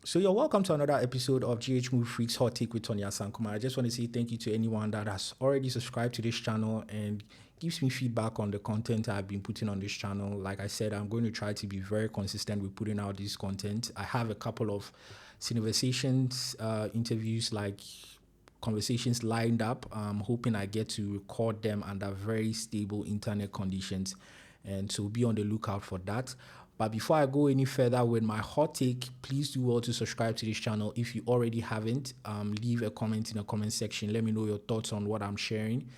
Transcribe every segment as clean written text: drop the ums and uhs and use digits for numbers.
So you're welcome to another episode of GH Movie Freaks Hot Take with Tony Asankomah. I just want to say thank you to anyone that has already subscribed to this channel and gives me feedback on the content I've been putting on this channel. Like I said, I'm going to try to be very consistent with putting out this content. I have a couple of conversations, interviews, like conversations lined up. I'm hoping I get to record them under very stable internet conditions, and so be on the lookout for that. But before I go any further with my hot take, please do well to subscribe to this channel if you already haven't. Leave a comment in the comment section. Let me know your thoughts on what I'm sharing.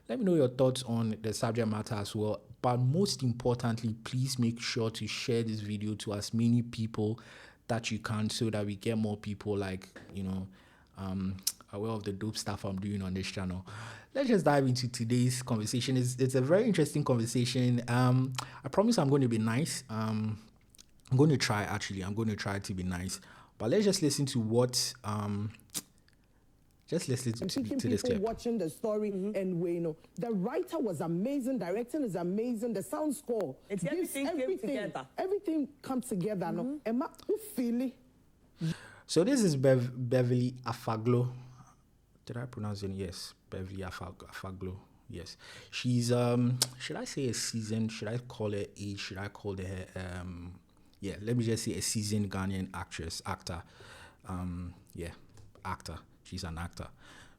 Let me know your thoughts on the subject matter as well. But most importantly, please make sure to share this video to as many people that you can, so that we get more people aware of the dope stuff I'm doing on this channel. Let's just dive into today's conversation. It's a very interesting conversation. I promise I'm going to be nice. I'm going to try to be nice. But let's just listen to what just listen to this clip. Watching the story, and the writer was amazing, directing is amazing, the sound score, it's everything came together. Everything comes together. No, Emma, who feel it? So this is Beverley Afaglo. Did I pronounce it? Yes, Beverley Afaglo. Yes, she's should I say a seasoned? Should I call her age? Should I call her yeah? Let me just say a seasoned Ghanaian actor. Actor. She's an actor.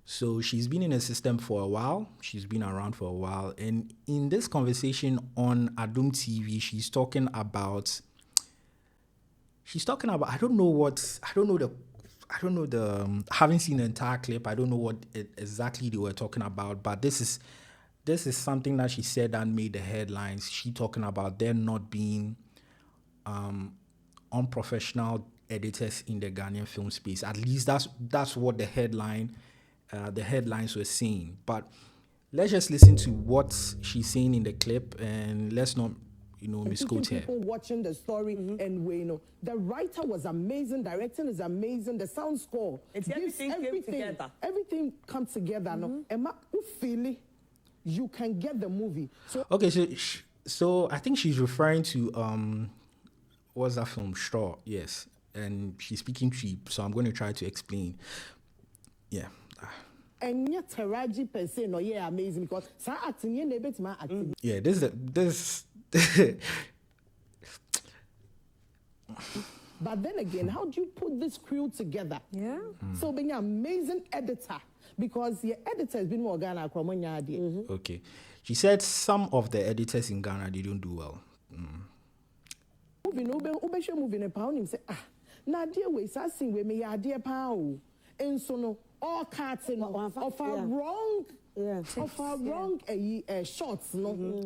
So she's been in the system for a while. She's been around for a while, and in this conversation on Adum TV, she's talking about. I haven't seen the entire clip. I don't know what exactly they were talking about, but this is something that she said that made the headlines. She talking about there not being unprofessional editors in the Ghanaian film space. At least that's what the headlines were saying. But let's just listen to what she's saying in the clip, and let's not misquote her. People watching the story, and the writer was amazing, directing is amazing, the sound score, it's everything came together. Everything comes together. No, Emma, who feel it? You can get the movie. So okay, so I think she's referring to what's that film? Straw, yes, and she's speaking cheap. So I'm going to try to explain. Yeah. And yet Taraji per se, no, yeah, amazing, because acting. Yeah, this. But then again, how do you put this crew together? Yeah. So being an amazing editor, because your editor has been more Ghana. Okay. She said some of the editors in Ghana, they don't do well. Moving a pound him say, now dear ways I sing with me, dear pound. And so no, all cards of our wrong, shots, no.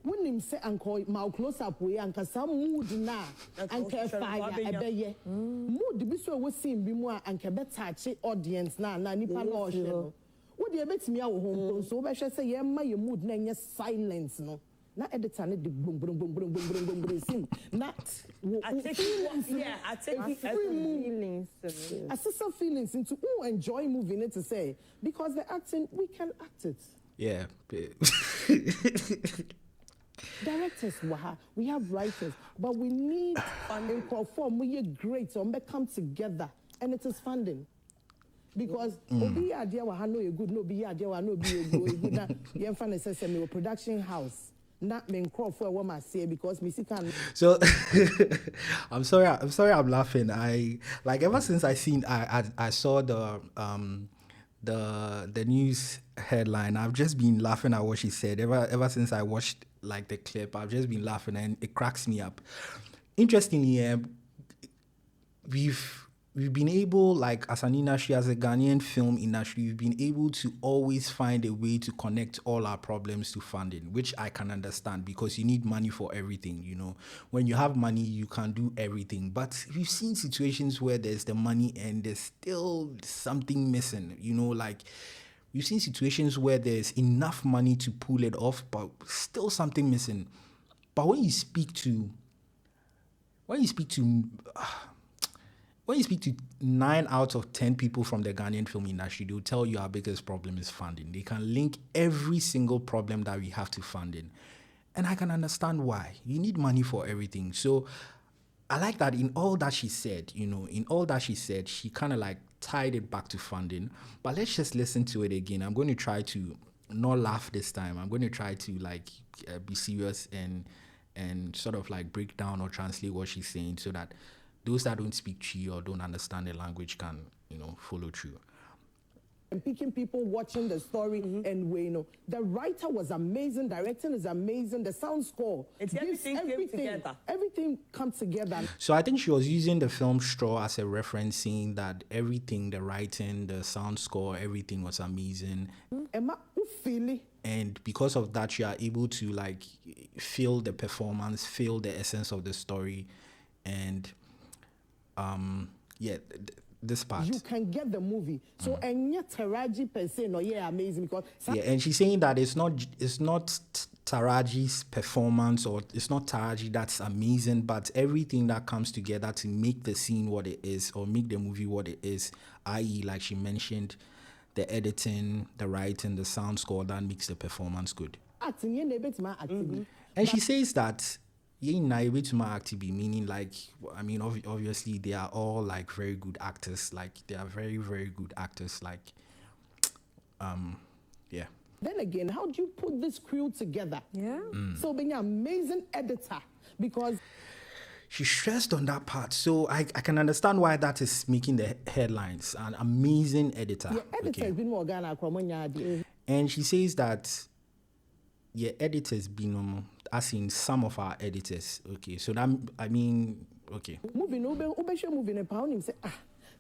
When him say uncle my close up way and some mood na and fire ebeye mood bi so we seen bi mu and touch audience na nipa no hwe wo de betimi a wo hom so wo be hwe say ye ma ye mood na nye silence no na editor ne de boom sim na I take feelings assess feelings into who enjoy moving it to say, because the acting we can act it. Yeah. Directors, we have writers, but we need funding form. We are great, so we come together, and it is funding. Because obi idea wa no good, no be idea wa no be good. Na yen fan say me production house. Not me crop for what I say, because me can. So I'm sorry I'm laughing. Ever since I saw the news headline, I've just been laughing at what she said. Ever since I watched the clip, I've just been laughing, and it cracks me up. Interestingly, we've been able, as an industry, as a Ghanaian film industry, we've been able to always find a way to connect all our problems to funding, which I can understand, because you need money for everything. When you have money, you can do everything. But we've seen situations where there's the money and there's still something missing. We've seen situations where there's enough money to pull it off, but still something missing. But when you speak to 9 out of 10 people from the Ghanaian film industry, they'll tell you our biggest problem is funding. They can link every single problem that we have to funding. And I can understand why. You need money for everything. So I like that in all that she said, in all that she said, she kind of like tied it back to funding. But let's just listen to it again. I'm going to try to not laugh this time. I'm going to try to like be serious and sort of like break down or translate what she's saying so that those that don't speak Chi or don't understand the language can, follow through. And picking people watching the story and the writer was amazing, directing is amazing, the sound score, It's everything came together. Everything comes together. So I think she was using the film Straw as a reference, saying that everything, the writing, the sound score, everything was amazing. Emma, who feel it? And because of that, you are able to like feel the performance, feel the essence of the story, and this part. You can get the movie. So and yet Taraji per se, no, amazing because and she's saying that it's not Taraji's performance or it's not Taraji that's amazing, but everything that comes together to make the scene what it is or make the movie what it is, i.e. like she mentioned, the editing, the writing, the sound score that makes the performance good. acting. And she says that meaning like, I mean, obviously they are all like very good actors. Like they are very, very good actors. Like, yeah. Then again, how do you put this crew together? Yeah. So being an amazing editor because she stressed on that part. So I can understand why that is making the headlines. An amazing editor. your editor has been more Ghana. And she says that editors been as in some of our editors. Okay, so that I mean, okay. Moving moving a pound say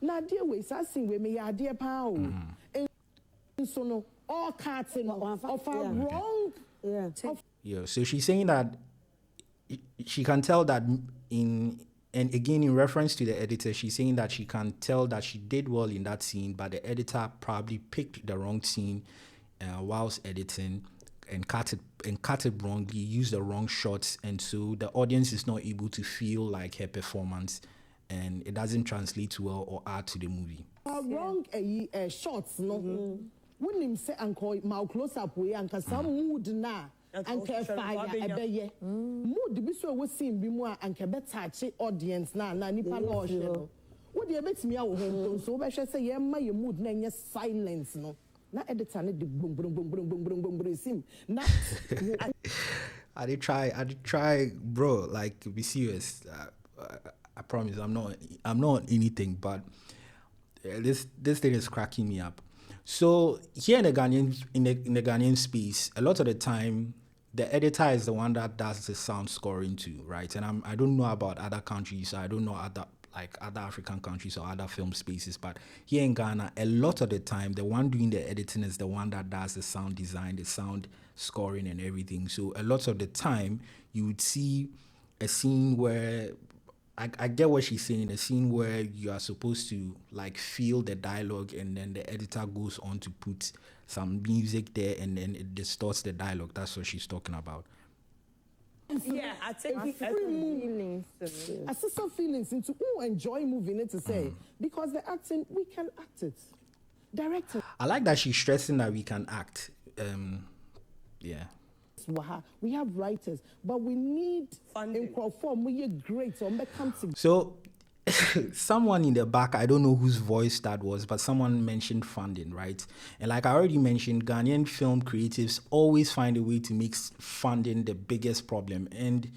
na dear way sassing we may dear pound. And so no all cards of a wrong. Yeah, so she's saying that she can tell that and again in reference to the editor, she's saying that she can tell that she did well in that scene, but the editor probably picked the wrong scene whilst editing and cut it wrongly, used the wrong shots, and so the audience is not able to feel like her performance, and it doesn't translate well or add to the movie. Wrong shots no. When him say anko my close up way and some mood na and fire ebeye. Mood bi so we see bi mu and be touch audience na nipa na o hwe no. Wo de betimi a wo hom so be hwe say ye ma ye mood na nye silence no. Na editor ne de boom boom boom boom boom boom boom boom sim. Na I did try, bro. Like, be serious. I promise, I'm not anything, but this thing is cracking me up. So here in the Ghanaian space, a lot of the time, the editor is the one that does the sound scoring too, right? And I don't know about other countries. I don't know other African countries or other film spaces, but here in Ghana, a lot of the time, the one doing the editing is the one that does the sound design, the sound scoring and everything. So a lot of the time, you would see a scene where, I get what she's saying, a scene where you are supposed to like feel the dialogue and then the editor goes on to put some music there and then it distorts the dialogue. That's what she's talking about. Yeah, I take Feelings. assist feelings into who enjoy moving it to say because the acting we can act it. Directing. I like that she's stressing that we can act. Yeah. We have writers, but we need Funding. form. We are great. So come to So someone in the back, I don't know whose voice that was, but someone mentioned funding, right? And like I already mentioned, Ghanaian film creatives always find a way to make funding the biggest problem. And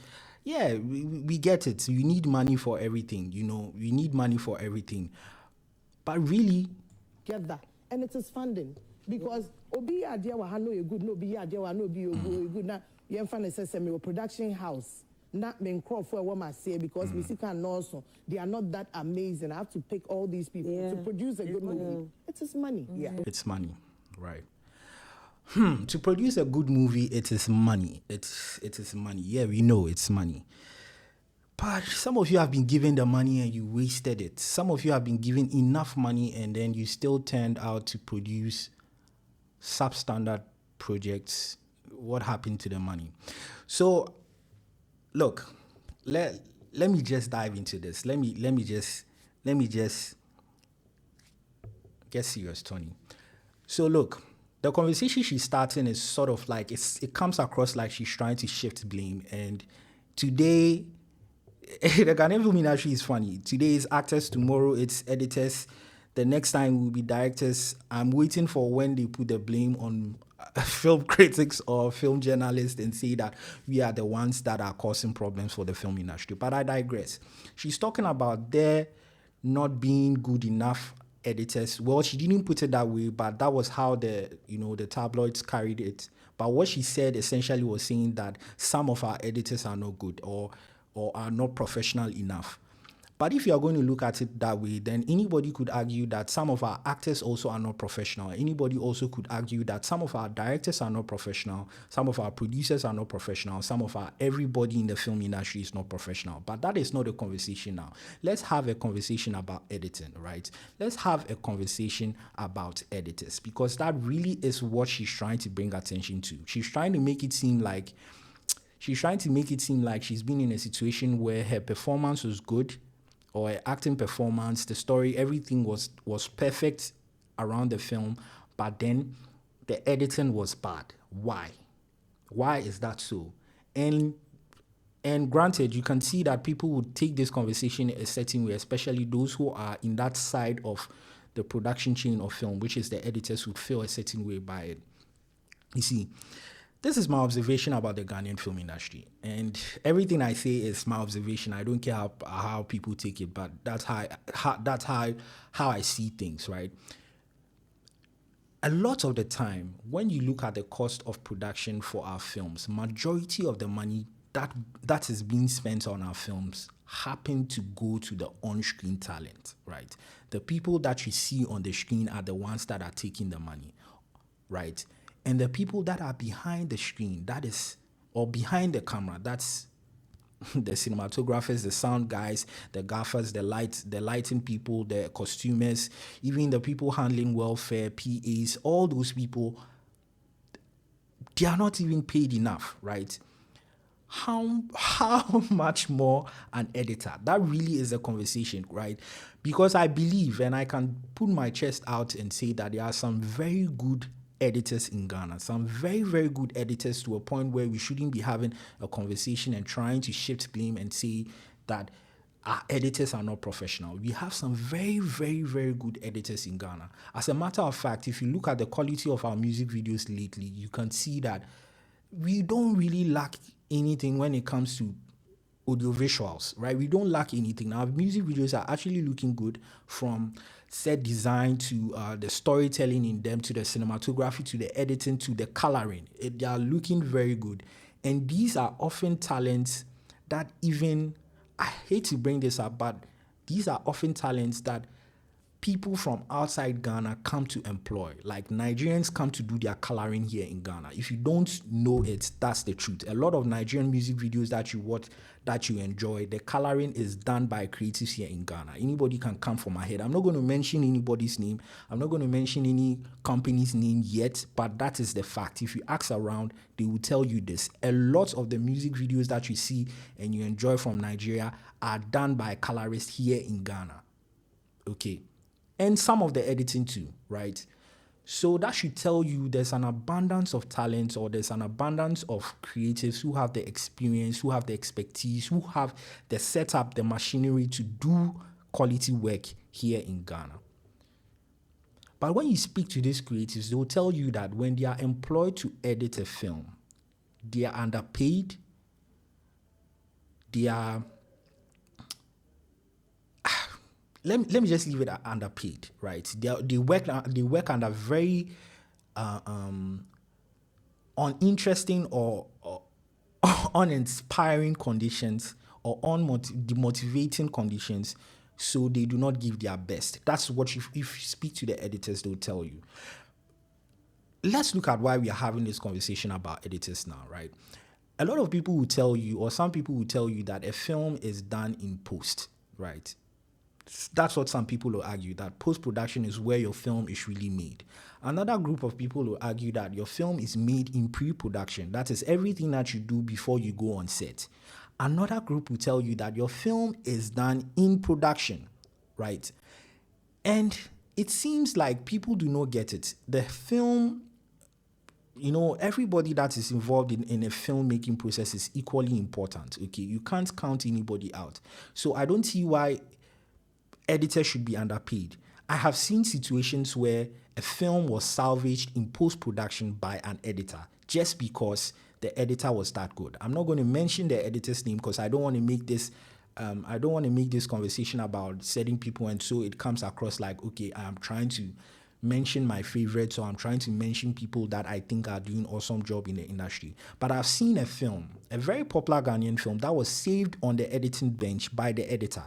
yeah, we get it. You need money for everything, you need money for everything. But really, get that, and it is funding because obi idea wa no good, no be idea wa no be good. Now you find a production house. Not men call for what I say because we see can also they are not that amazing. I have to pick all these people to produce a good movie. It is money. Yeah. it's money, right? To produce a good movie, it is money. It is money. Yeah, we know it's money. But some of you have been given the money and you wasted it. Some of you have been given enough money and then you still turned out to produce substandard projects. What happened to the money? So look, let me just dive into this. Let me just get serious, Tony. So look, the conversation she's starting is sort of like it comes across like she's trying to shift blame. And today, the Ghanaian film industry is funny. Today is actors, tomorrow it's editors, the next time will be directors. I'm waiting for when they put the blame on film critics or film journalists and say that we are the ones that are causing problems for the film industry. But I digress. She's talking about there not being good enough editors. Well, she didn't put it that way, but that was how the tabloids carried it. But what she said essentially was saying that some of our editors are not good or are not professional enough. But if you are going to look at it that way, then anybody could argue that some of our actors also are not professional. Anybody also could argue that some of our directors are not professional. Some of our producers are not professional. Some of our everybody in the film industry is not professional. But that is not a conversation now. Let's have a conversation about editing, right? Let's have a conversation about editors, because that really is what she's trying to bring attention to. She's trying to make it seem like she's been in a situation where her performance was good, or her acting performance, the story, everything was perfect around the film, but then the editing was bad. Why? Why is that so? And granted, you can see that people would take this conversation a certain way, especially those who are in that side of the production chain of film, which is the editors, would feel a certain way by it. You see, this is my observation about the Ghanaian film industry, and everything I say is my observation. I don't care how people take it, but that's how I see things, right? A lot of the time, when you look at the cost of production for our films, majority of the money that is being spent on our films happen to go to the on-screen talent, right? The people that you see on the screen are the ones that are taking the money, right? And the people that are behind the screen, or behind the camera, that's the cinematographers, the sound guys, the gaffers, the lighting people, the costumers, even the people handling welfare, PAs, all those people, they are not even paid enough, right? How much more an editor? That really is a conversation, right? Because I believe, and I can put my chest out and say that there are some very good editors in Ghana, some very, very good editors, to a point where we shouldn't be having a conversation and trying to shift blame and say that our editors are not professional. We have some very, very, very good editors in Ghana. As a matter of fact, if you look at the quality of our music videos lately, you can see that we don't really lack anything when it comes to audio visuals, right? We don't lack anything. Our music videos are actually looking good, from set design to the storytelling in them, to the cinematography, to the editing, to the coloring. They are looking very good. And these are often talents that even, I hate to bring this up, but these are often talents that people from outside Ghana come to employ. Like Nigerians come to do their coloring here in Ghana. If you don't know it, that's the truth. A lot of Nigerian music videos that you watch, that you enjoy, the coloring is done by creatives here in Ghana. Anybody can come from my head. I'm not going to mention anybody's name. I'm not going to mention any company's name yet, but that is the fact. If you ask around, they will tell you this. A lot of the music videos that you see and you enjoy from Nigeria are done by colorists here in Ghana. Okay. And some of the editing too, right? So that should tell you there's an abundance of talent, or there's an abundance of creatives who have the experience, who have the expertise, who have the setup, the machinery to do quality work here in Ghana. But when you speak to these creatives, they'll tell you that when they are employed to edit a film, they are underpaid, they are... Let me just leave it at underpaid, right? They work under very uninteresting or uninspiring conditions, or demotivating conditions, so they do not give their best. That's what if you speak to the editors, they'll tell you. Let's look at why we are having this conversation about editors now, right? A lot of people will tell you, or some people will tell you, that a film is done in post, right? That's what some people will argue, that post-production is where your film is really made. Another group of people will argue that your film is made in pre-production. That is everything that you do before you go on set. Another group will tell you that your film is done in production, right? And it seems like people do not get it. The film everybody that is involved in a filmmaking process is equally important. Okay, you can't count anybody out. So I don't see why editors should be underpaid. I have seen situations where a film was salvaged in post-production by an editor just because the editor was that good. I'm not going to mention the editor's name because I don't want to make this conversation about certain people, and so it comes across like, okay, I'm trying to mention my favorites, or I'm trying to mention people that I think are doing awesome job in the industry. But I've seen a film, a very popular Ghanaian film, that was saved on the editing bench by the editor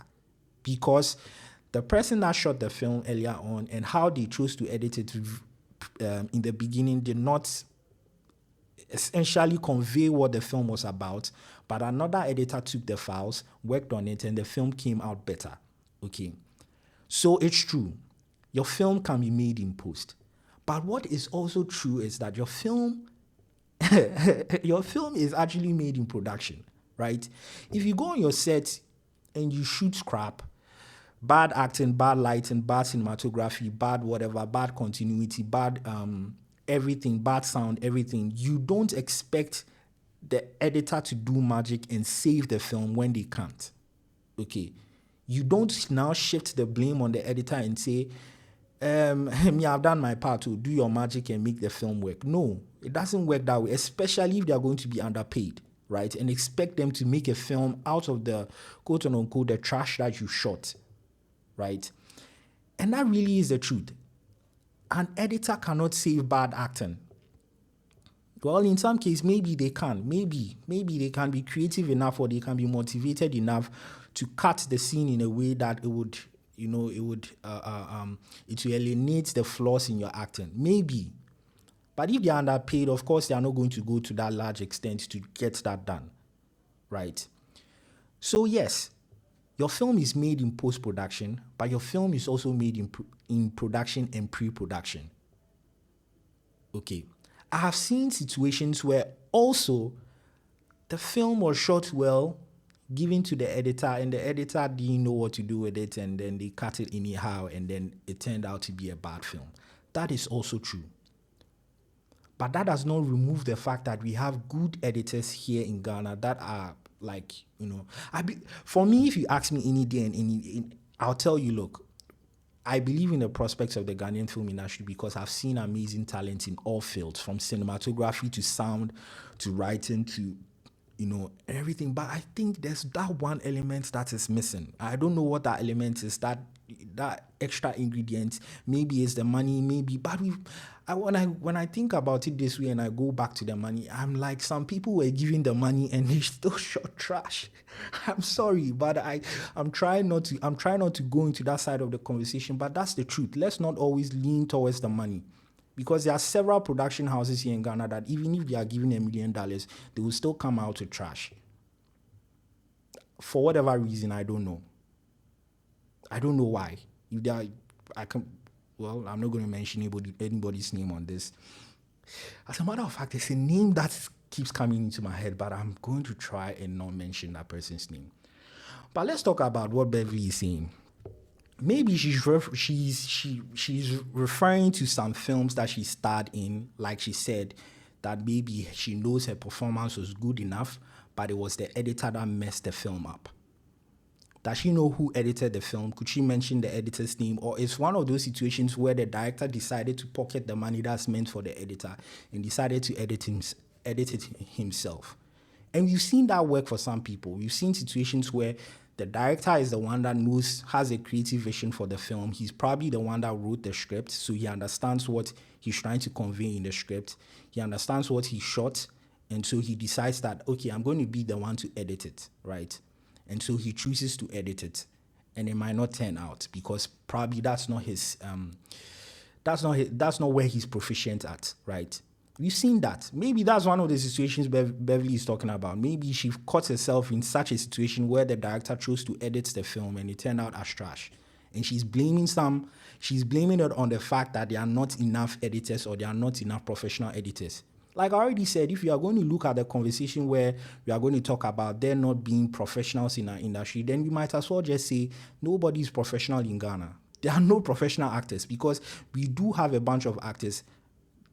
because the person that shot the film earlier on and how they chose to edit it in the beginning did not essentially convey what the film was about, but another editor took the files, worked on it, and the film came out better. Okay, so it's true, your film can be made in post, but what is also true is that your film is actually made in production, right? If you go on your set and you shoot crap, bad acting, bad lighting, bad cinematography, bad whatever, bad continuity, bad everything, bad sound, everything, you don't expect the editor to do magic and save the film when they can't. Okay, you don't now shift the blame on the editor and say, me, I've done my part to do your magic and make the film work. No, it doesn't work that way, especially if they are going to be underpaid, right? And expect them to make a film out of the quote unquote the trash that you shot, right? And that really is the truth. An editor cannot save bad acting. Well, in some cases, maybe they can. Maybe they can be creative enough, or they can be motivated enough to cut the scene in a way that it will eliminate the flaws in your acting. Maybe. But if they're underpaid, of course, they are not going to go to that large extent to get that done, right? So yes, your film is made in post-production, but your film is also made in production and pre-production. Okay. I have seen situations where also the film was shot well, given to the editor, and the editor didn't know what to do with it, and then they cut it anyhow, and then it turned out to be a bad film. That is also true. But that does not remove the fact that we have good editors here in Ghana that are like, for me, if you ask me any day, I'll tell you, look, I believe in the prospects of the Ghanaian film industry because I've seen amazing talent in all fields, from cinematography to sound to writing to, everything. But I think there's that one element that is missing. I don't know what that element is, that extra ingredient. Maybe it's the money, maybe. But when I think about it this way and I go back to the money, I'm like, some people were giving the money and they still shot trash. I'm sorry, but I'm trying not to go into that side of the conversation, but that's the truth. Let's not always lean towards the money, because there are several production houses here in Ghana that even if they are given $1 million, they will still come out with trash. For whatever reason, I don't know. I don't know why. If they are, I'm not going to mention anybody's name on this. As a matter of fact, it's a name that keeps coming into my head, but I'm going to try and not mention that person's name. But let's talk about what Beverley is saying. Maybe she's referring to some films that she starred in, like she said, that maybe she knows her performance was good enough, but it was the editor that messed the film up. Does she know who edited the film? Could she mention the editor's name? Or it's one of those situations where the director decided to pocket the money that's meant for the editor and decided to edit it himself. And we've seen that work for some people. We've seen situations where the director is the one that has a creative vision for the film. He's probably the one that wrote the script, so he understands what he's trying to convey in the script. He understands what he shot, and so he decides that, okay, I'm going to be the one to edit it, right? And so he chooses to edit it, and it might not turn out because probably that's not where he's proficient at, right? We've seen that. Maybe that's one of the situations Beverley is talking about. Maybe she caught herself in such a situation where the director chose to edit the film and it turned out as trash. And she's blaming it on the fact that there are not enough editors or there are not enough professional editors. Like I already said, if you are going to look at the conversation where we are going to talk about there not being professionals in our industry, then we might as well just say nobody is professional in Ghana. There are no professional actors because we do have a bunch of actors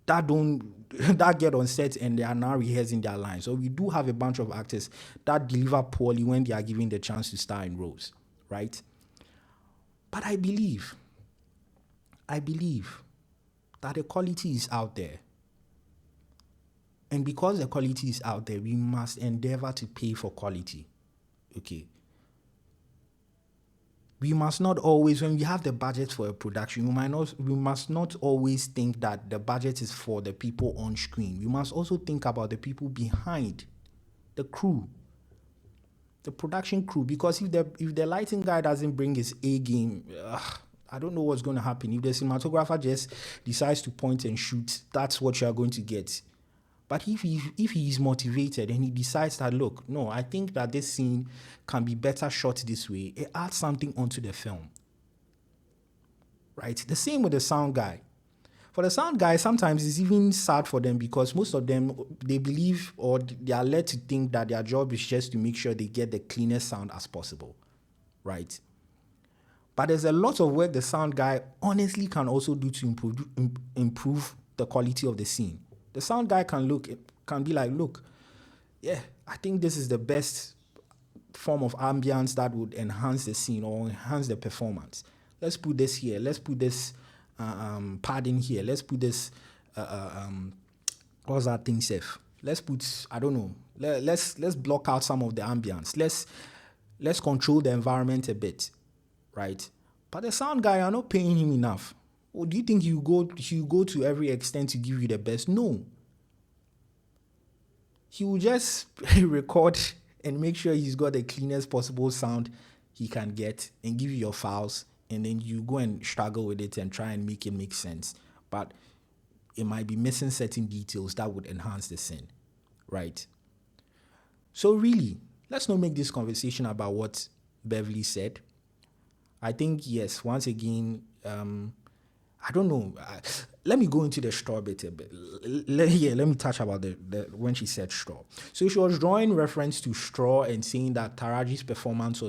that don't that get on set and they are now rehearsing their lines. So we do have a bunch of actors that deliver poorly when they are given the chance to star in roles, right? But I believe that the quality is out there. And because the quality is out there, we must endeavor to pay for quality. Okay. We must not always, when we have the budget for a production, we must not always think that the budget is for the people on screen. We must also think about the people behind, the crew, the production crew. Because if the lighting guy doesn't bring his A game, I don't know what's going to happen. If the cinematographer just decides to point and shoot, that's what you are going to get. But if he is motivated and he decides that, look, no, I think that this scene can be better shot this way, it adds something onto the film, right? The same with the sound guy. For the sound guy, sometimes it's even sad for them because most of them, they believe or they are led to think that their job is just to make sure they get the cleanest sound as possible, right? But there's a lot of work the sound guy honestly can also do to improve the quality of the scene. The sound guy can be like, look, yeah, I think this is the best form of ambience that would enhance the scene or enhance the performance. Let's put this here. Let's put this padding here. Let's put this, what's that thing safe? Let's put, I don't know. Let's block out some of the ambience. Let's control the environment a bit, right? But the sound guy, are not paying him enough. Or do you think you go to every extent to give you the best? No. He will just record and make sure he's got the cleanest possible sound he can get and give you your files, and then you go and struggle with it and try and make it make sense. But it might be missing certain details that would enhance the scene, right? So really, let's not make this conversation about what Beverley said. I think, yes, once again, I don't know. Let me go into the straw bit a bit. Let me touch about the when she said straw. So she was drawing reference to straw and saying that Taraji's performance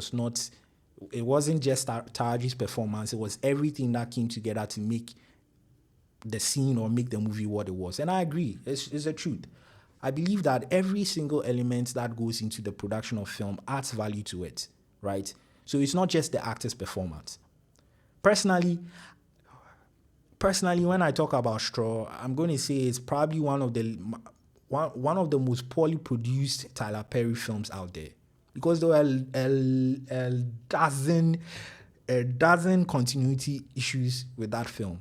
it wasn't just Taraji's performance, it was everything that came together to make the scene or make the movie what it was. And I agree, it's the truth. I believe that every single element that goes into the production of film adds value to it, right? So it's not just the actor's performance. Personally, when I talk about Straw, I'm going to say it's probably one of the most poorly produced Tyler Perry films out there, because there were a dozen continuity issues with that film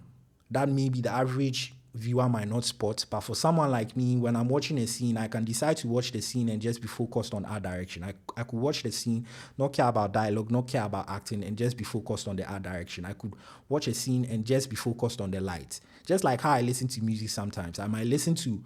that maybe the average viewer might not spot. But for someone like me, when I'm watching a scene, I can decide to watch the scene and just be focused on art direction. I could watch the scene, not care about dialogue, not care about acting, and just be focused on the art direction. I could watch a scene and just be focused on the lights. Just like how I listen to music sometimes. I might listen to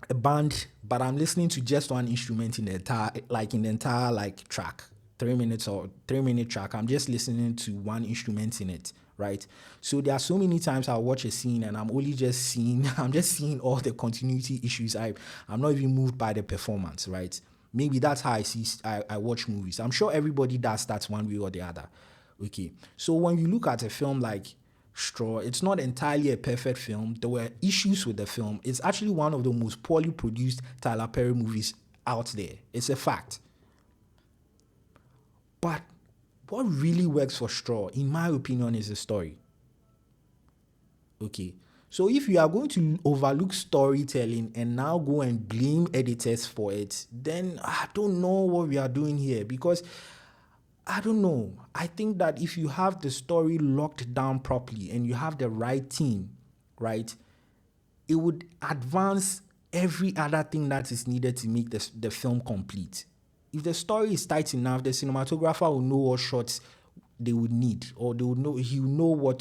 a band, but I'm listening to just one instrument in the entire track. 3 minutes or 3-minute track, I'm just listening to one instrument in it, right? So there are so many times I'll watch a scene and I'm just seeing all the continuity issues. I'm not even moved by the performance, right? Maybe that's how I watch movies. I'm sure everybody does that one way or the other. Okay. So when you look at a film like Straw, it's not entirely a perfect film. There were issues with the film. It's actually one of the most poorly produced Tyler Perry movies out there. It's a fact. But what really works for Straw, in my opinion, is the story. Okay. So if you are going to overlook storytelling and now go and blame editors for it, then I don't know what we are doing here, because I don't know. I think that if you have the story locked down properly and you have the right team, right, it would advance every other thing that is needed to make the film complete. If the story is tight enough, the cinematographer will know what shots they would need, or he will know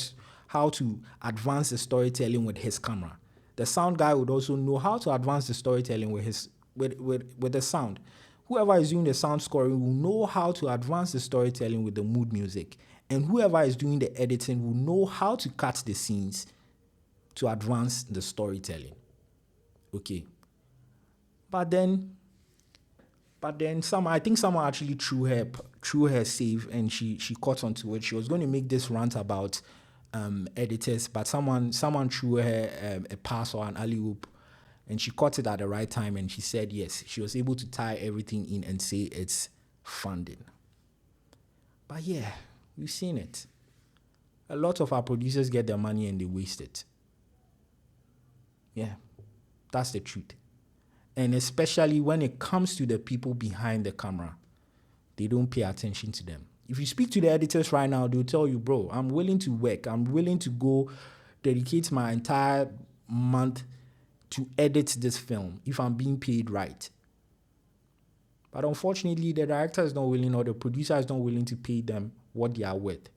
how to advance the storytelling with his camera. The sound guy would also know how to advance the storytelling with the sound. Whoever is doing the sound scoring will know how to advance the storytelling with the mood music. And whoever is doing the editing will know how to cut the scenes to advance the storytelling. Okay. But then I think someone actually threw her save, and she caught onto it. She was going to make this rant about editors, but someone threw her a pass or an alley-oop, and she caught it at the right time, and she said yes. She was able to tie everything in and say it's funding. But yeah, we've seen it. A lot of our producers get their money and they waste it. Yeah, that's the truth. And especially when it comes to the people behind the camera, they don't pay attention to them. If you speak to the editors right now, they'll tell you, bro, I'm willing to work. I'm willing to go dedicate my entire month to edit this film if I'm being paid right. But unfortunately, the director is not willing, or the producer is not willing to pay them what they are worth.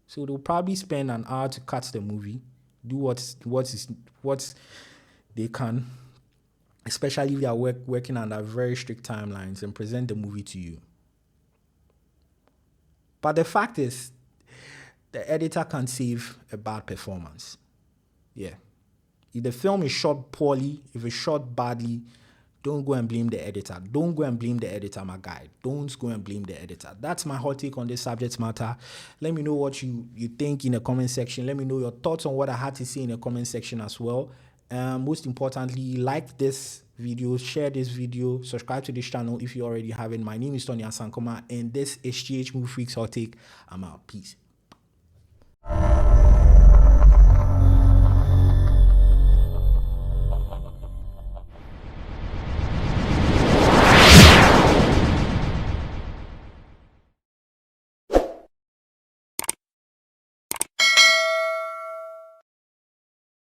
So they'll probably spend an hour to cut the movie, do what they can, especially if they are working under very strict timelines, and present the movie to you. But the fact is, the editor can save a bad performance. Yeah. If the film is shot poorly, if it's shot badly, don't go and blame the editor. Don't go and blame the editor, my guy. Don't go and blame the editor. That's my hot take on this subject matter. Let me know what you think in the comment section. Let me know your thoughts on what I had to say in the comment section as well. Most importantly, like this video, share this video, subscribe to this channel if you already haven't. My name is Asankomah, and this is GH Movie Freaks Hot Take. I'm out. Peace.